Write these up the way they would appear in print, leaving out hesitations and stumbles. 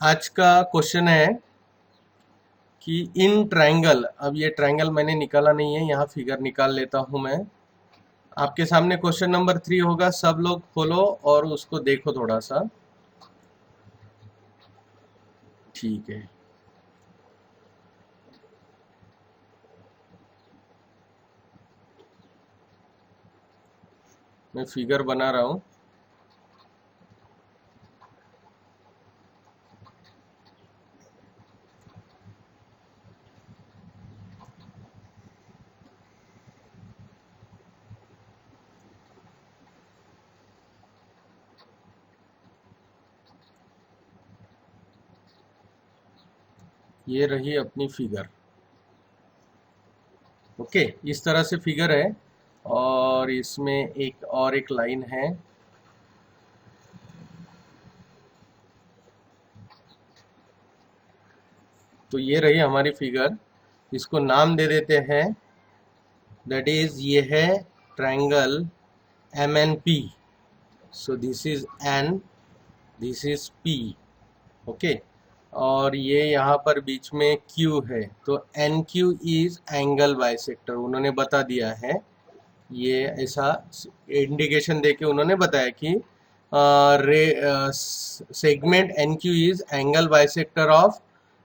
आज का क्वेश्चन है कि इन ट्रायंगल, अब ये ट्रायंगल मैंने निकाला नहीं है, यहाँ फिगर निकाल लेता हूं मैं। आपके सामने क्वेश्चन नंबर 3 होगा, सब लोग खोलो और उसको देखो थोड़ा सा। ठीक है, मैं फिगर बना रहा हूँ। ये रही अपनी फिगर। ओके, इस तरह से फिगर है और इसमें एक लाइन है। तो ये रही हमारी फिगर, इसको नाम दे देते हैं। दैट इज ये है triangle M N P. So this is N, this is P. Okay, और ये यहाँ पर बीच में Q है, तो N Q is angle bisector, उन्होंने बता दिया है। ये ऐसा इंडिकेशन देके उन्होंने बताया कि ray segment N Q is angle bisector of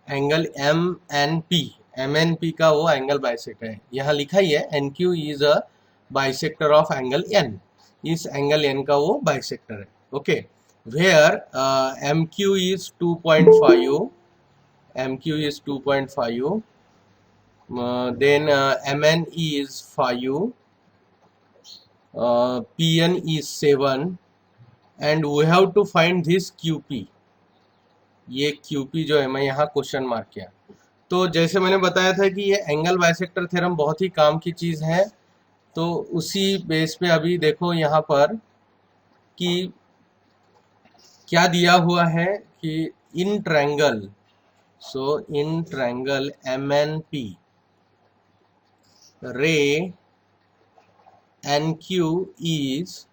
angle M N P का वो एंगल बाइसेक्टर है। यहाँ लिखा ही है N Q is a bisector of angle N, इस एंगल एन का वो बाइसेक्टर है। Okay, where M Q is 2.5, MQ is 2.5, then MN is 5, PN is 7, and we have to find this QP। ये QP जो है, मैं यहाँ question mark किया। तो जैसे मैंने बताया था कि ये एंगल बाइसेक्टर थ्योरम बहुत ही काम की चीज़ है, तो उसी बेस पे अभी देखो यहाँ पर कि क्या दिया हुआ है कि in triangle, so in triangle MNP ray NQ is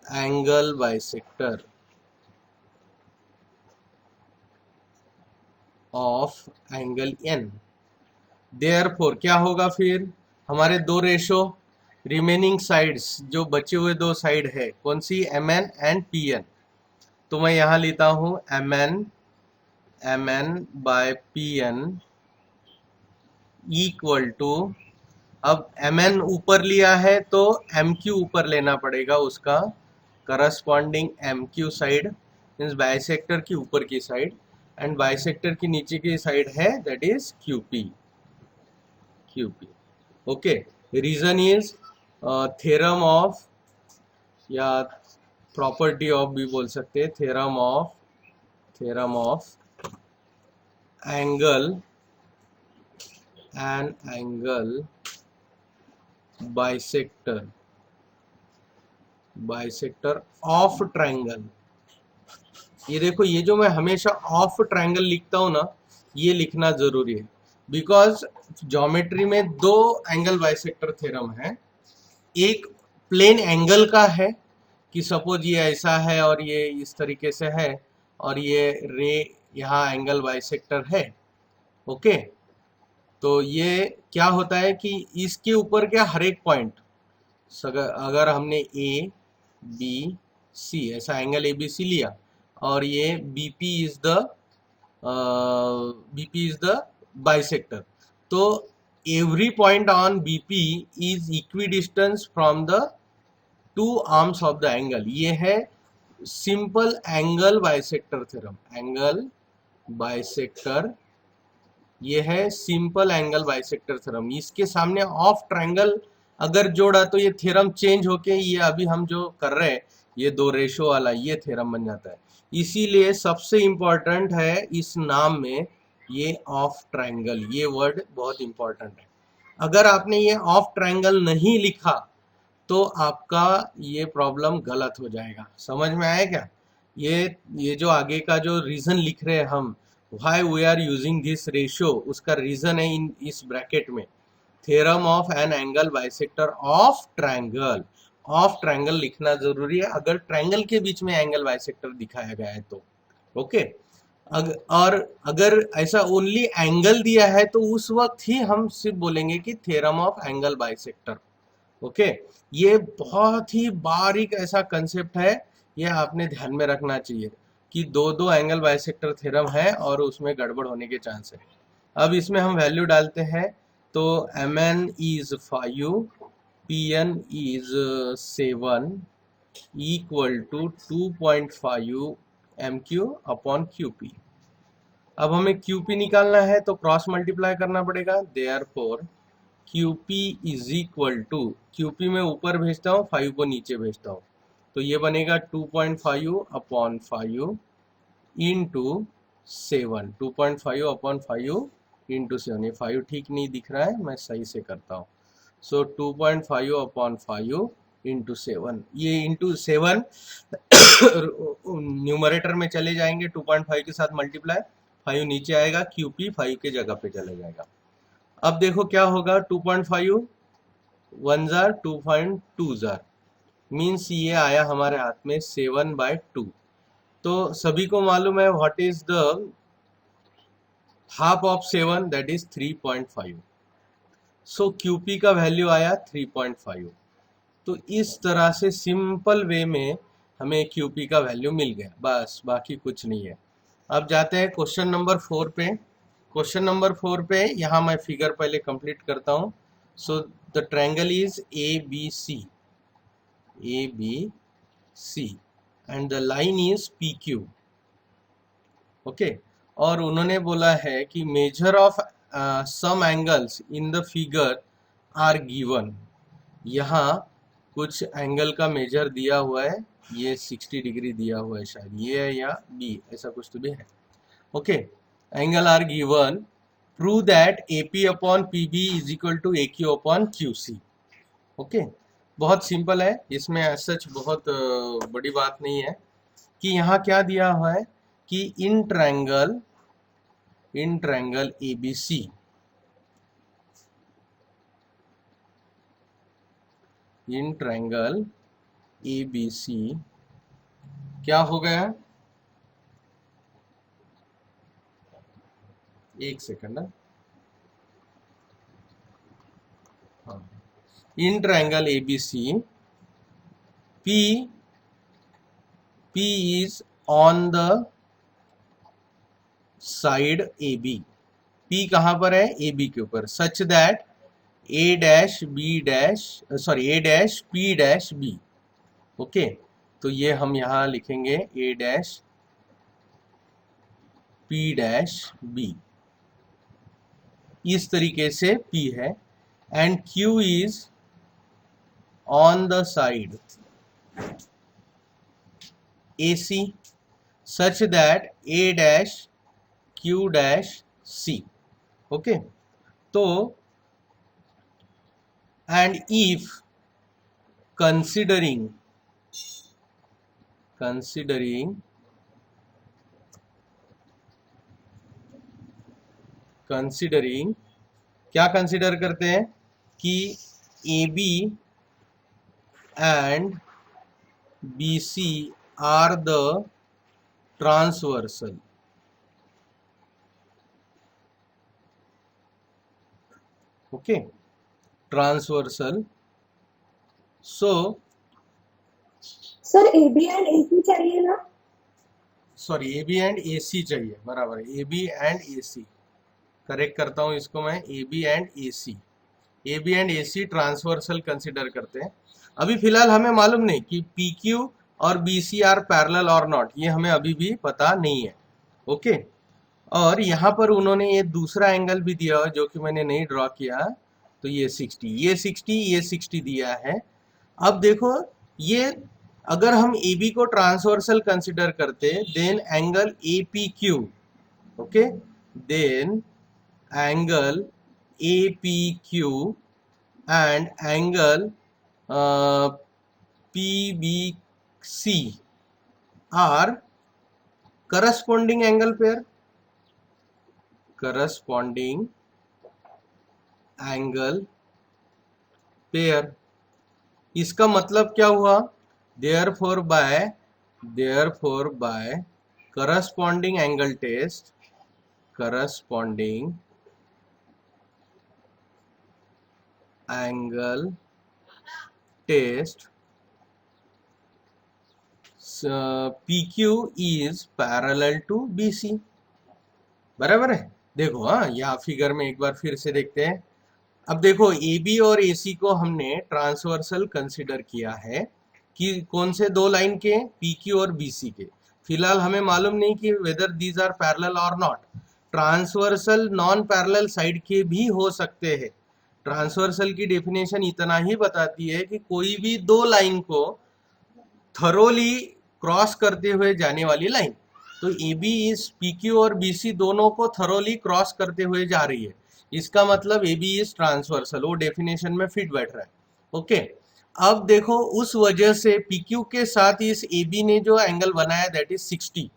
angle bisector of angle N। Therefore क्या होगा फिर, हमारे दो रेशो रिमेनिंग साइड्स, जो बचे हुए दो साइड है कौन सी, MN एंड PN। तो मैं यहाँ लेता हूँ MN by PN equal to, अब MN ऊपर लिया है तो MQ ऊपर लेना पड़ेगा, उसका corresponding MQ side means bisector की ऊपर की साइड, एंड बाइसेक्टर की नीचे की साइड है that is QP। Okay, reason is theorem of, या प्रॉपर्टी ऑफ भी बोल सकते हैं, theorem of angle and angle bisector of triangle. ये देखो, ये जो मैं हमेशा ऑफ ट्रायंगल लिखता हूँ ना, ये लिखना जरूरी है, बिकॉज ज्योमेट्री में दो एंगल बाइसेक्टर थ्योरम है। एक प्लेन एंगल का है कि सपोज ये ऐसा है और ये इस तरीके से है, और ये रे यहाँ एंगल बाइसेक्टर है। ओके, तो ये क्या होता है कि इसके ऊपर क्या हर एक पॉइंट, अगर हमने ए बी सी ऐसा एंगल ए बी सी लिया, और ये बीपी इज द बाइसेक्टर, तो every point on BP is equidistance from the two arms of the angle. ये है simple angle bisector theorem, angle bisector, ये है सिंपल एंगल बाइसेक्टर थ्योरम। इसके सामने ऑफ ट्रायंगल अगर जोड़ा तो ये थ्योरम चेंज होके ये अभी हम जो कर रहे हैं, ये दो रेशो वाला, ये थ्योरम बन जाता है। इसीलिए सबसे इंपॉर्टेंट है इस नाम में ये ऑफ ट्रायंगल, ये वर्ड बहुत इंपॉर्टेंट है। अगर आपने ये ऑफ ट्रायंगल नहीं लिखा तो आपका ये प्रॉब्लम गलत हो जाएगा। समझ में आया क्या? ये जो आगे का जो रीजन लिख रहे हैं हम, why we are using this ratio, उसका रीजन है इन इस ब्रैकेट में, theorem of an angle bisector of triangle. Of triangle लिखना जरूरी है अगर ट्रायंगल के बीच में एंगल बाइसेक्टर दिखाया गया है तो। ओके, और अगर ऐसा ओनली एंगल दिया है तो उस वक्त ही हम सिर्फ बोलेंगे कि theorem of angle bisector. Okay, ये बहुत ही बारीक ऐसा कंसेप्ट है, ये आपने ध्यान में रखना चाहिए कि दो दो एंगल बाइसेक्टर थ्योरम है और उसमें गड़बड़ होने के चांस है। अब इसमें हम वैल्यू डालते हैं, तो mn is 5, pn is 7 equal to 2.5 mq upon qp। अब हमें QP निकालना है तो क्रॉस मल्टीप्लाई करना पड़ेगा, therefore QP is equal to, QP में ऊपर भेजता हूँ, 5 को नीचे भेजता हूँ, तो ये बनेगा 2.5 अपॉन 5 इंटू 7, 2.5 अपॉन 5 इंटू 7। ये 5 ठीक नहीं दिख रहा है, मैं सही से करता हूँ। सो 2.5 अपॉन 5 इंटू 7, ये इंटू 7 न्यूमरेटर में चले जाएंगे, 2.5 के साथ मल्टीप्लाई, 5 नीचे आएगा, QP 5 के जगह पे चले जाएगा। अब देखो क्या होगा, 2.5 1 जार 2.2 जार, मीन्स ये आया हमारे हाथ में 7/2। तो सभी को मालूम है what is the half of 7, that is 3.5। So QP का वैल्यू आया 3.5। तो इस तरह से सिंपल वे में हमें QP का वैल्यू मिल गया, बस बाकी कुछ नहीं है। अब जाते हैं क्वेश्चन नंबर 4 पे। क्वेश्चन नंबर 4 पे यहाँ मैं फिगर पहले कंप्लीट करता हूँ। So the triangle is ABC and the line is PQ। Okay, और उन्होंने बोला है कि measure of some angles in the figure are given. यहाँ कुछ एंगल का मेजर दिया हुआ है, ये 60 डिग्री दिया हुआ है, शायद ये है या बी, ऐसा कुछ तो भी है। Okay, angle are given, prove that AP upon PB is equal to AQ upon QC। Okay, बहुत सिंपल है, इसमें सच बहुत बड़ी बात नहीं है कि यहाँ क्या दिया हुआ है कि इन ट्रायंगल ABC, इन ट्रायंगल ABC क्या हो गया, एक सेकंड, हाँ, इन triangle ABC P is on the side AB। P कहाँ पर है, AB के ऊपर, such that A dash B dash sorry A dash P dash B। Okay, तो ये हम यहाँ लिखेंगे A dash P dash B, इस तरीके से P है, and Q is on the side AC such that A dash Q dash C। Okay, तो and if considering क्या कंसिडर करते हैं कि AB and BC are the transversal. Okay, transversal. So sir AB and AC चाहिए ना, sorry AB and AC चाहिए, बराबर है, AB एंड AC, करेक्ट करता हूँ इसको मैं, AB and AC transversal consider करते हैं। अभी फिलहाल हमें मालूम नहीं कि PQ और BC आर पैरेलल और नॉट, ये हमें अभी भी पता नहीं है। ओके, और यहाँ पर उन्होंने ये दूसरा एंगल भी दिया है जो कि मैंने नहीं ड्रॉ किया, तो ये 60 दिया है। अब देखो, ये अगर हम AB को ट्रांसवर्सल कंसिडर करते, then angle APQ, okay, then angle APQ and angle PBC are corresponding angle pair, corresponding angle pair. इसका मतलब क्या हुआ, therefore by corresponding angle test, corresponding angle test PQ is parallel to BC। बराबर है। देखो हाँ, या फिगर में एक बार फिर से देखते हैं। अब देखो AB और AC को हमने ट्रांसवर्सल कंसिडर किया है कि कौन से दो लाइन के, PQ और BC के। फिलहाल हमें मालूम नहीं कि वेदर दीज आर पैरेलल और not. Transversal non parallel side के भी हो सकते हैं। ट्रांसवर्सल की डेफिनेशन इतना ही बताती है कि कोई भी दो लाइन को थरोली क्रॉस करते हुए जाने वाली लाइन। तो A B is P Q और बी सी दोनों को थरोली क्रॉस करते हुए जा रही है। इसका मतलब ए बी इज ट्रांसवर्सल, वो डेफिनेशन में फिट बैठ रहा है। ओके, अब देखो उस वजह से पी क्यू के साथ इस ए बी ने जो एंगल बनाया दैट इज 60,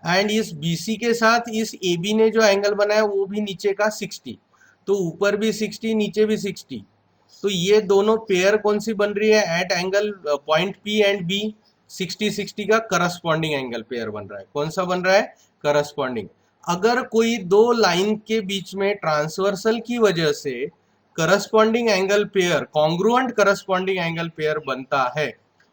एंड इस बी सी के साथ इस ए बी ने जो एंगल बनाया वो भी नीचे का 60। तो ऊपर भी 60 नीचे भी 60। तो ये दोनों पेयर कौन सी बन रही है at angle point P and B. 60-60 का करस्पॉन्डिंग एंगल पेयर बन रहा है। कौन सा बन रहा है? करस्पॉन्डिंग। अगर कोई दो लाइन के बीच में ट्रांसवर्सल की वजह से corresponding angle pair, congruent corresponding angle pair बनता है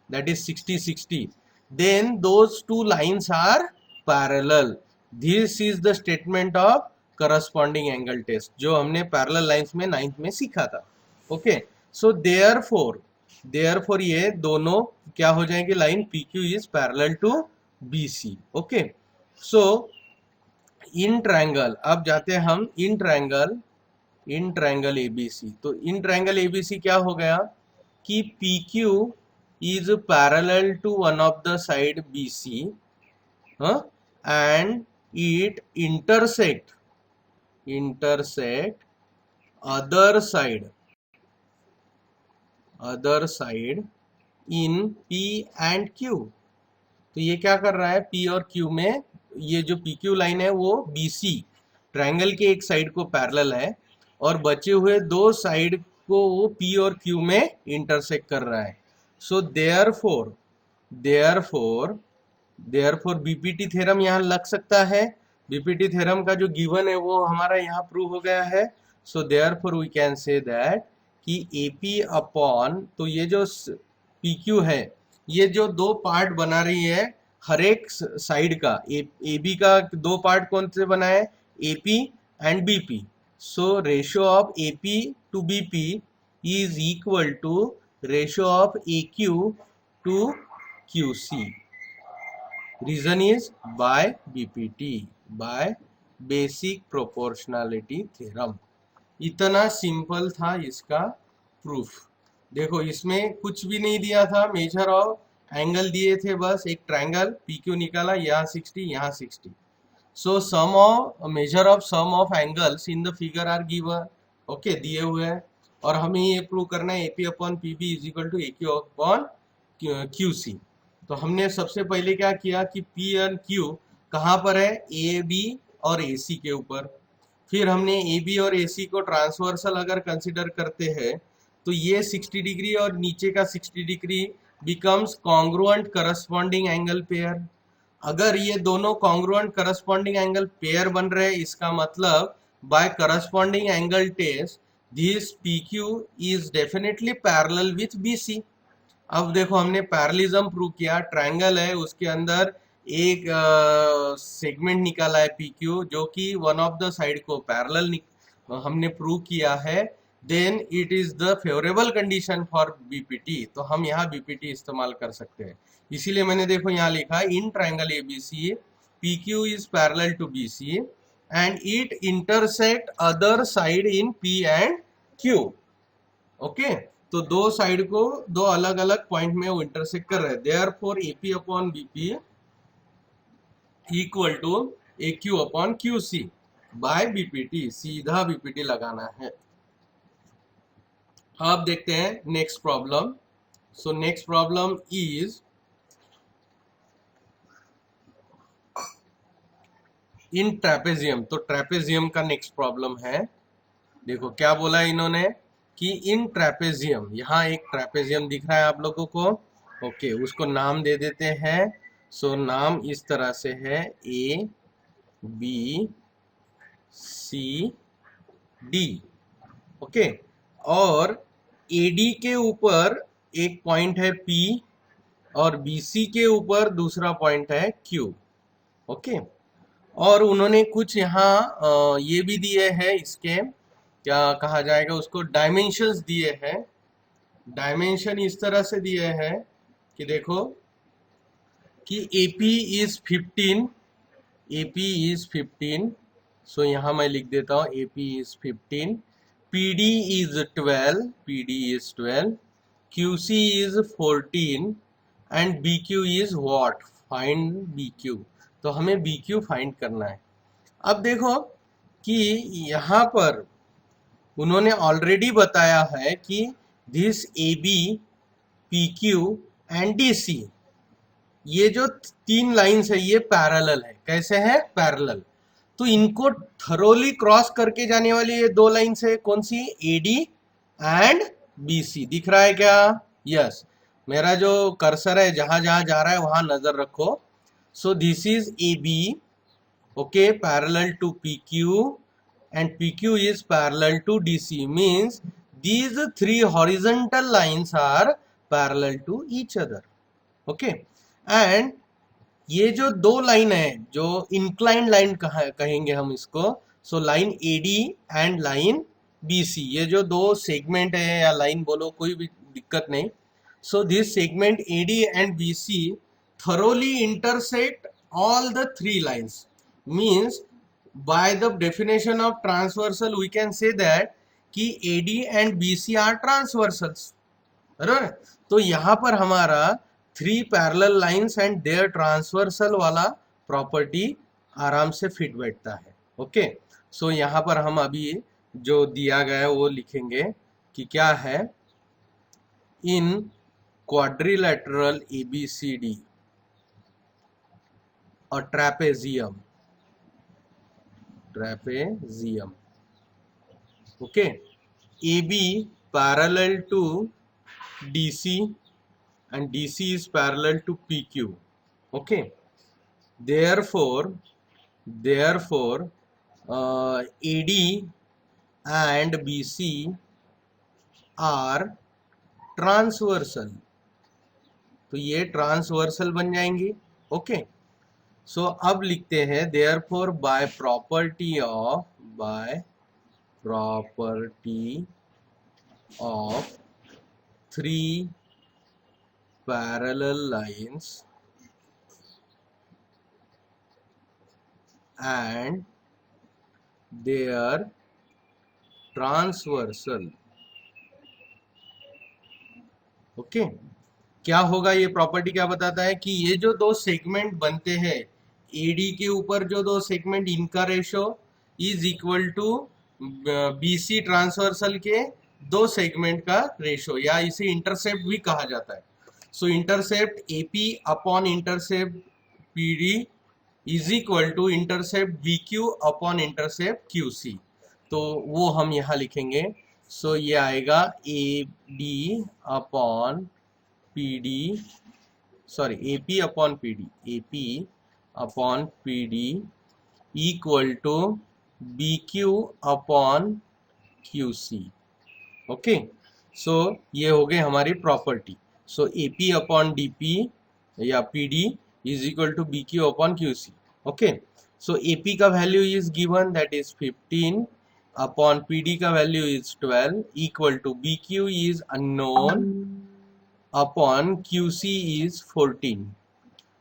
that is 60-60, then those two lines are parallel. This is the statement of corresponding angle test जो हमने पैरेलल लाइंस में 9th में सीखा था। ओके, सो देयरफॉर ये दोनों क्या हो जाएंगे, line P Q is parallel to B C. Okay, so in triangle, अब जाते हैं हम इन ट्रायंगल एबीसी। तो इन ट्रायंगल एबीसी क्या हो गया कि P Q is parallel to one of the side B C and it intersect other side in P and Q। तो ये क्या कर रहा है, P और Q में, ये जो PQ लाइन है वो BC ट्रायंगल के एक साइड को पैरेलल है और बचे हुए दो साइड को वो P और Q में इंटरसेक्ट कर रहा है। सो देयरफॉर बीपीटी थ्योरम यहाँ लग सकता है। बीपीटी थ्योरम का जो गिवन है वो हमारा यहाँ प्रूव हो गया है। So therefore we can say that कि AP अपॉन, तो ये जो PQ है ये जो दो पार्ट बना रही है हर एक साइड का, AB का दो पार्ट कौन से बना है, AP and BP। So ratio of AP to BP is equal to ratio of AQ to QC। Reason is by BPT, by basic proportionality theorem. इतना सिंपल था इसका प्रूफ। देखो इसमें कुछ भी नहीं दिया था, मेजर ऑफ एंगल दिए थे, बस एक ट्रायंगल PQ निकाला, यहाँ 60 यहाँ 60। So measure of sum of angles in the figure are given. Okay, दिए हुए हैं और हमें ये प्रूव करना है AP upon PB is equal to AQ upon QC। तो हमने सबसे पहले क्या किया कि P एंड Q कहाँ पर है, AB और AC के ऊपर। फिर हमने AB और AC को ट्रांसवर्सल अगर कंसिडर करते हैं तो ये 60 डिग्री और नीचे का 60 degree becomes congruent corresponding angle pair. अगर ये दोनों कॉन्ग्रुएंट करस्पॉन्डिंग एंगल पेयर बन रहे हैं, इसका मतलब by corresponding angle test this PQ is definitely parallel with BC। अब देखो हमने पैरेललिज्म प्रूव किया, ट्रायंगल है उसके अंदर एक सेगमेंट निकाला है PQ जो कि वन ऑफ द साइड को पैरेलल हमने प्रूव किया है, then it is the favourable condition for BPT। तो हम यहाँ BPT इस्तेमाल कर सकते हैं। इसीलिए मैंने देखो यहाँ लिखा in triangle ABC PQ is parallel to BC and it intersect other side in P and Q। Okay, तो दो साइड को दो अलग अलग पॉइंट में वो इंटरसेक्ट कर रहे हैं। Therefore AP upon BP equal to AQ upon QC by BPT। सीधा BPT लगाना है। अब देखते हैं next problem. So next problem is in trapezium. तो ट्रेपेजियम का नेक्स्ट प्रॉब्लम है। देखो क्या बोला है इन्होंने कि इन ट्रेपेजियम, यहाँ एक ट्रेपेजियम दिख रहा है आप लोगों को। ओके, उसको नाम दे देते हैं सो नाम इस तरह से है A B C D. Okay, और एडी के ऊपर एक पॉइंट है पी और बीसी के ऊपर दूसरा पॉइंट है क्यू। ओके, और उन्होंने कुछ यहाँ ये भी दिए हैं, इसके क्या कहा जाएगा उसको, डायमेंशंस दिए हैं। डायमेंशन इस तरह से दिए हैं कि देखो कि AP इज 15, AP इज 15, सो यहाँ मैं लिख देता हूँ AP is 15, PD is 12, PD is 12, QC is 14 and BQ is what, find BQ। तो हमें BQ फाइंड करना है। अब देखो कि यहाँ पर उन्होंने ऑलरेडी बताया है कि this AB, PQ and DC, ये जो तीन लाइंस है ये पैरेलल है। कैसे है? पैरेलल। तो इनको थरोली क्रॉस करके जाने वाली ये दो लाइंस है, कौन सी? AD and BC। दिख रहा है क्या? यस। मेरा जो कर्सर है जहां जहां जा रहा है वहां नजर रखो। सो this is AB, okay, parallel to PQ, and PQ is parallel to DC, means these three horizontal lines are parallel to each other. Okay, and ये जो दो लाइन है जो इंक्लाइंड लाइन कहेंगे हम इसको, so line AD and line BC, ये जो दो सेगमेंट है या लाइन बोलो कोई भी दिक्कत नहीं। So this segment AD and BC thoroughly intersect all the three lines, means by the definition of transversal we can say that कि AD and BC are transversals, बराबर। तो यहाँ पर हमारा three parallel lines and their transversal वाला property आराम से fit बैठता है। ओके, सो यहाँ पर हम अभी जो दिया गया है वो लिखेंगे कि क्या है, इन क्वाड्रिलेटरल ABCD और trapezium, okay, AB parallel to DC and DC is parallel to PQ. Okay, therefore AD and BC are transversal, तो ये ट्रांसवर्सल बन जाएंगी। ओके, सो अब लिखते हैं therefore by property of three parallel lines and their transversal, okay, क्या होगा? ये प्रॉपर्टी क्या बताता है कि ये जो दो सेगमेंट बनते हैं AD के ऊपर, जो दो सेगमेंट, इनका ratio is equal to BC transversal के दो सेगमेंट का रेशो, या इसे इंटरसेप्ट भी कहा जाता है। So intercept AP upon intercept PD is equal to intercept BQ upon intercept QC। तो वो हम यहाँ लिखेंगे। सो ये आएगा AD upon PD, sorry AP upon PD, AP upon PD equal to BQ upon QC। Okay, so ये हो गई हमारी property. So AP upon DP या PD is equal to BQ upon QC। Okay, so AP का value is given, that is 15 upon PD का value is 12 equal to BQ is unknown upon QC is 14।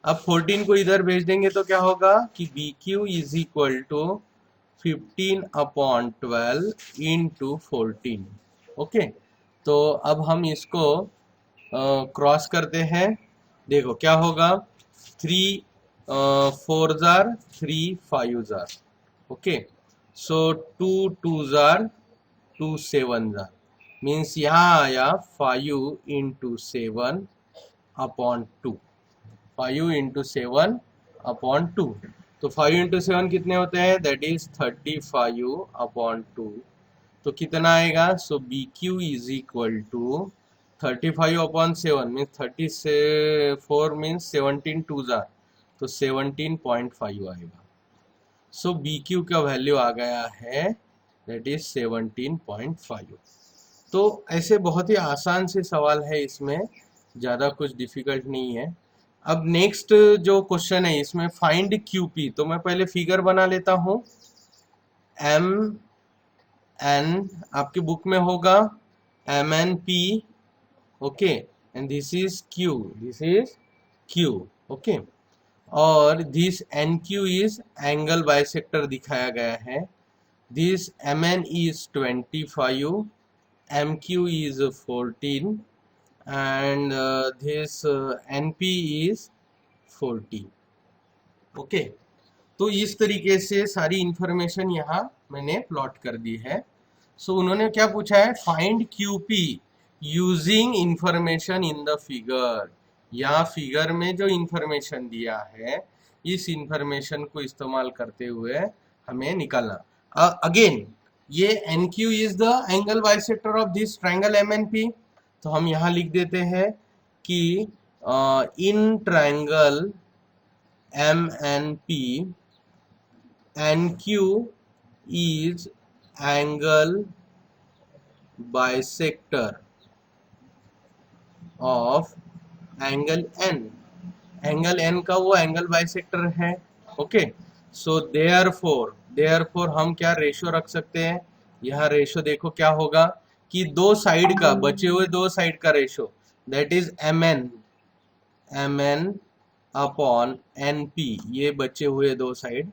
अब 14 को इधर भेज देंगे तो क्या होगा कि BQ is equal to 15 upon 12 into 14। Okay, तो अब हम इसको क्रॉस करते हैं। देखो क्या होगा, 3 4 जार 3 5 जार, ओके, सो 2 2 जार 2 7 जार, मीन्स यहाँ आया 5 इंटू 7 अपॉन 2, 5 इंटू 7 अपॉन 2। तो 5 इंटू 7 कितने होते हैं? That is 35 upon 2। तो कितना आएगा? So BQ is equal to 35 upon 7 means 34 means 17 2 जार तो 17.5 आएगा। सो बी क्यू का वैल्यू आ गया है दैट इज 17.5। तो ऐसे बहुत ही आसान से सवाल है, इसमें ज़्यादा कुछ डिफिकल्ट नहीं है। अब नेक्स्ट जो क्वेश्चन है इसमें फाइंड क्यूपी, तो मैं पहले फिगर बना लेता हूँ। एम एन आपकी बुक में होगा M N P, okay, and this is Q, this is Q, okay. और this N Q is angle bisector दिखाया गया है। This M N is 25, MQ is 14 and this NP is 40, okay. तो इस तरीके से सारी इंफॉर्मेशन यहाँ मैंने प्लॉट कर दी है। सो उन्होंने क्या पूछा है, find QP using information in the figure. या फिगर में जो इंफॉर्मेशन दिया है इस इंफॉर्मेशन को इस्तेमाल करते हुए हमें निकालना। अगेन ये NQ is the angle bisector of this triangle MNP। तो हम यहाँ लिख देते हैं कि in triangle MNP NQ is angle bisector of angle N। Angle N का वो एंगल बाइसेक्टर है, ओके। सो देयरफॉर हम क्या रेशो रख सकते हैं, यहाँ रेशो देखो क्या होगा कि दो साइड का, बचे हुए दो साइड का ratio that is MN upon NP, ये बचे हुए दो साइड।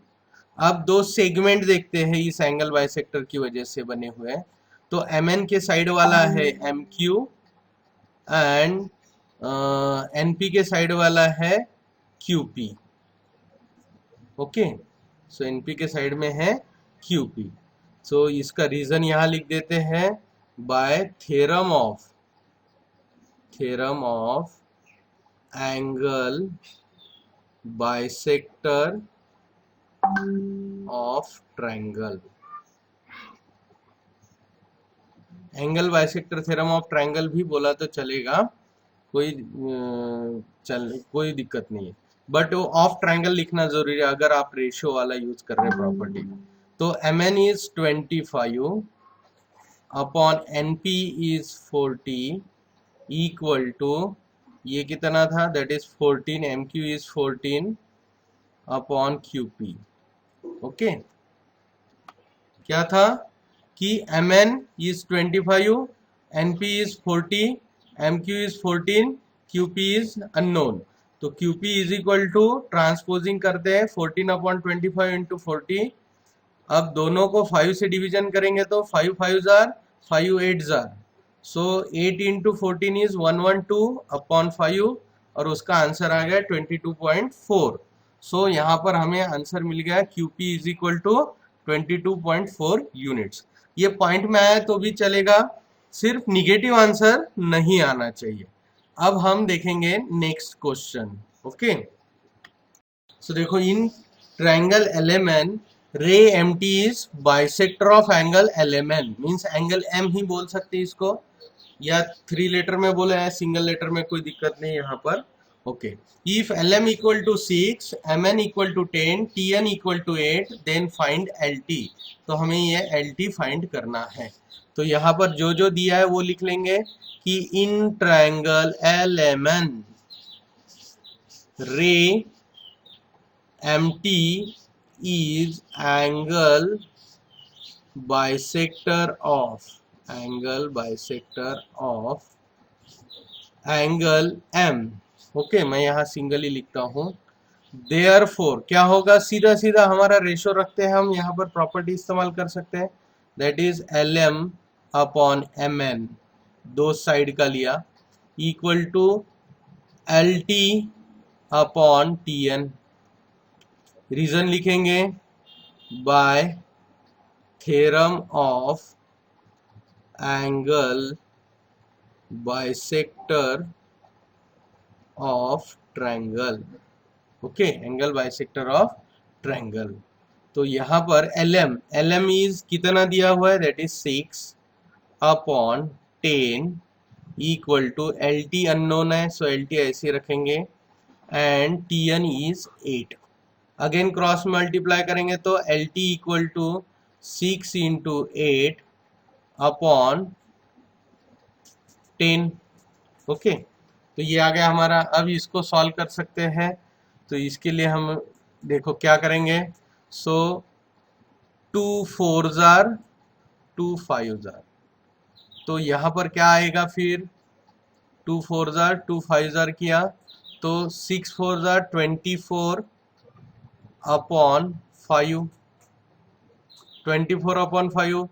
अब दो सेगमेंट देखते हैं इस एंगल बाइसेक्टर की वजह से बने हुए। तो MN के साइड वाला है MQ एंड NP के साइड वाला है QP, ओके। सो NP के साइड में है QP। सो इसका रीजन यहाँ लिख देते हैं bye theorem of angle bisector of triangle. Angle bisector theorem of triangle भी बोला तो चलेगा, कोई दिक्कत नहीं है, बट वो ऑफ ट्रायंगल लिखना जरूरी है अगर आप रेशियो वाला यूज कर रहे हैं प्रॉपर्टी। तो MN is 25 upon NP is 40 equal to ये कितना था that is 14, MQ is 14 upon QP, okay. क्या था कि MN is 25, NP is 40, MQ is 14, QP is unknown। तो QP is equal to transposing करते हैं 14 अपॉन 25 इंटू 40। अब दोनों को 5 से डिवीजन करेंगे तो 5 5 jar 5 8 jar, so 8 into 14 is 112 upon 5 और उसका आंसर आ गया 22.4। सो यहाँ पर हमें आंसर मिल गया QP is equal to 22.4 units. ये पॉइंट में आया तो भी चलेगा, सिर्फ निगेटिव आंसर नहीं आना चाहिए। अब हम देखेंगे नेक्स्ट क्वेश्चन, ओके। सो देखो in triangle LMN ray MT is bisector of angle LMN, means angle M ही बोल सकते हैं इसको, या 3 लेटर में बोले हैं, सिंगल लेटर में कोई दिक्कत नहीं यहाँ पर, okay. If LM equal to 6, MN equal to 10, TN equal to 8, then find LT। तो हमें ये LT फाइंड करना है। तो यहाँ पर जो जो दिया है वो लिख लेंगे कि इन triangle LMN ray MT is angle bisector of angle M, okay. मैं यहाँ सिंगल ही लिखता हूँ। देयरफॉर क्या होगा, सीधा सीधा हमारा रेशो रखते हैं हम, यहाँ पर प्रॉपर्टी इस्तेमाल कर सकते हैं that is LM upon MN, दो साइड का लिया, equal to LT upon TN। Reason लिखेंगे by theorem of angle bisector of triangle, okay, angle bisector of triangle. तो यहाँ पर LM इज कितना दिया हुआ है that is 6 upon 10 equal to LT unknown है, सो LT ऐसे रखेंगे and Tn is 8। Again cross multiply करेंगे तो Lt equal to 6 into 8 upon 10। Okay, तो ये आ गया हमारा। अब इसको सॉल्व कर सकते हैं, तो इसके लिए हम देखो क्या करेंगे। सो 2 4 जार 2 5 जार, तो यहाँ पर क्या आएगा फिर 2 4 जार 2 5 जार किया तो 6 4 जार 24 अपॉन 5। 24 अपॉन 5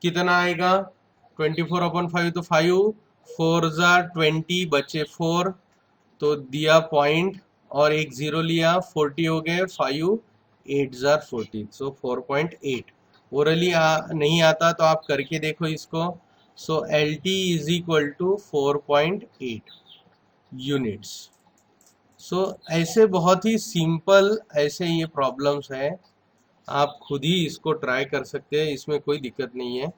कितना आएगा 24 अपॉन 5, तो 5 4 जार 20 बचे 4, तो दिया पॉइंट और एक जीरो लिया 40 हो गए 5 8 जार 40, सो 4.8। ओरली नहीं आता तो आप करके देखो इसको। So LT is equal to 4.8 units. So ऐसे बहुत ही सिंपल ऐसे ये प्रॉब्लम्स हैं, आप खुद ही इसको ट्राई कर सकते हैं, इसमें कोई दिक्कत नहीं है।